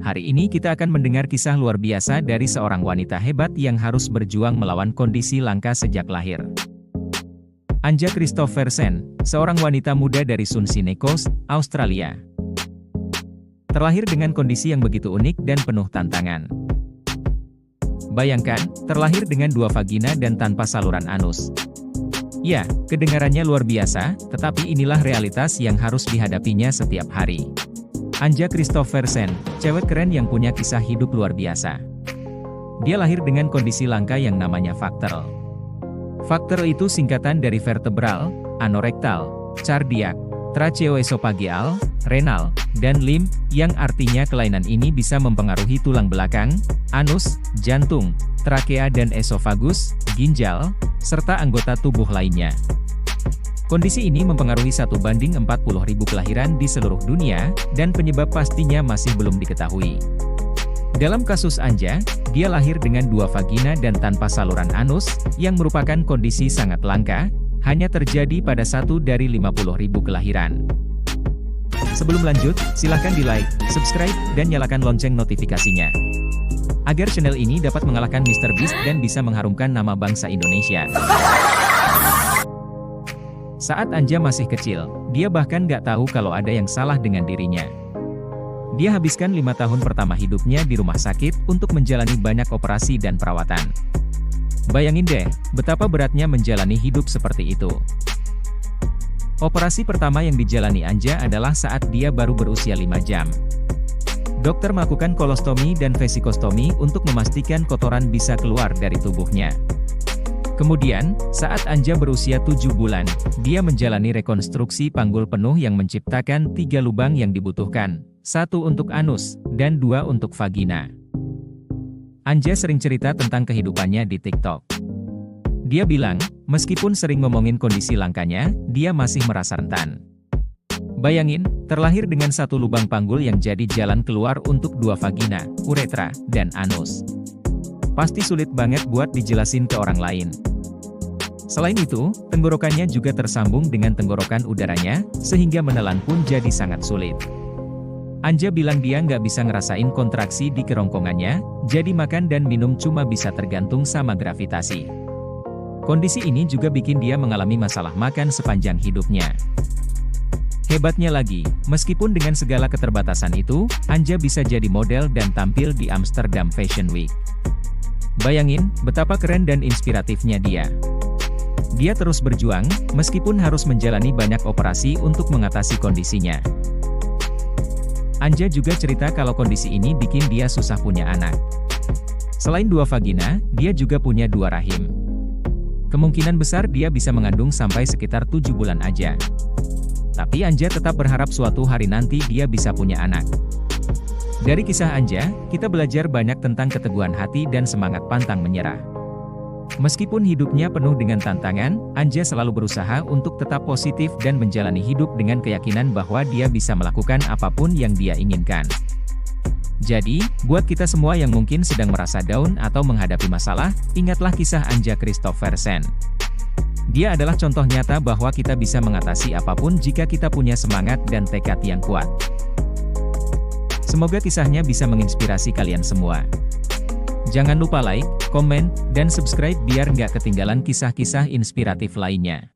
Hari ini kita akan mendengar kisah luar biasa dari seorang wanita hebat yang harus berjuang melawan kondisi langka sejak lahir. Anja Kristoffersen, seorang wanita muda dari Sunshine Coast, Australia. Terlahir dengan kondisi yang begitu unik dan penuh tantangan. Bayangkan, terlahir dengan 2 vagina dan tanpa saluran anus. Ya, kedengarannya luar biasa, tetapi inilah realitas yang harus dihadapinya setiap hari. Anja Kristoffersen, cewek keren yang punya kisah hidup luar biasa. Dia lahir dengan kondisi langka yang namanya VACTERL. VACTERL itu singkatan dari vertebral, anorektal, cardiac, tracheoesophageal, renal, dan limb, yang artinya kelainan ini bisa mempengaruhi tulang belakang, anus, jantung, trakea dan esofagus, ginjal, serta anggota tubuh lainnya. Kondisi ini mempengaruhi 1:40.000 kelahiran di seluruh dunia, dan penyebab pastinya masih belum diketahui. Dalam kasus Anja, dia lahir dengan 2 vagina dan tanpa saluran anus, yang merupakan kondisi sangat langka, hanya terjadi pada 1 dari 50.000 kelahiran. Sebelum lanjut, silahkan di-like, subscribe, dan nyalakan lonceng notifikasinya. Agar channel ini dapat mengalahkan Mr. Beast dan bisa mengharumkan nama bangsa Indonesia. Saat Anja masih kecil, dia bahkan gak tahu kalau ada yang salah dengan dirinya. Dia habiskan 5 tahun pertama hidupnya di rumah sakit untuk menjalani banyak operasi dan perawatan. Bayangin deh, betapa beratnya menjalani hidup seperti itu. Operasi pertama yang dijalani Anja adalah saat dia baru berusia 5 jam. Dokter melakukan kolostomi dan vesikostomi untuk memastikan kotoran bisa keluar dari tubuhnya. Kemudian, saat Anja berusia 7 bulan, dia menjalani rekonstruksi panggul penuh yang menciptakan 3 lubang yang dibutuhkan, 1 untuk anus, dan 2 untuk vagina. Anja sering cerita tentang kehidupannya di TikTok. Dia bilang, meskipun sering ngomongin kondisi langkanya, dia masih merasa rentan. Bayangin, terlahir dengan 1 lubang panggul yang jadi jalan keluar untuk 2 vagina, uretra, dan anus. Pasti sulit banget buat dijelasin ke orang lain. Selain itu, tenggorokannya juga tersambung dengan tenggorokan udaranya, sehingga menelan pun jadi sangat sulit. Anja bilang dia nggak bisa ngerasain kontraksi di kerongkongannya, jadi makan dan minum cuma bisa tergantung sama gravitasi. Kondisi ini juga bikin dia mengalami masalah makan sepanjang hidupnya. Hebatnya lagi, meskipun dengan segala keterbatasan itu, Anja bisa jadi model dan tampil di Amsterdam Fashion Week. Bayangin, betapa keren dan inspiratifnya dia. Dia terus berjuang, meskipun harus menjalani banyak operasi untuk mengatasi kondisinya. Anja juga cerita kalau kondisi ini bikin dia susah punya anak. Selain 2 vagina, dia juga punya 2 rahim. Kemungkinan besar dia bisa mengandung sampai sekitar 7 bulan aja. Tapi Anja tetap berharap suatu hari nanti dia bisa punya anak. Dari kisah Anja, kita belajar banyak tentang keteguhan hati dan semangat pantang menyerah. Meskipun hidupnya penuh dengan tantangan, Anja selalu berusaha untuk tetap positif dan menjalani hidup dengan keyakinan bahwa dia bisa melakukan apapun yang dia inginkan. Jadi, buat kita semua yang mungkin sedang merasa down atau menghadapi masalah, ingatlah kisah Anja Kristoffersen. Dia adalah contoh nyata bahwa kita bisa mengatasi apapun jika kita punya semangat dan tekad yang kuat. Semoga kisahnya bisa menginspirasi kalian semua. Jangan lupa like, komen, dan subscribe biar nggak ketinggalan kisah-kisah inspiratif lainnya.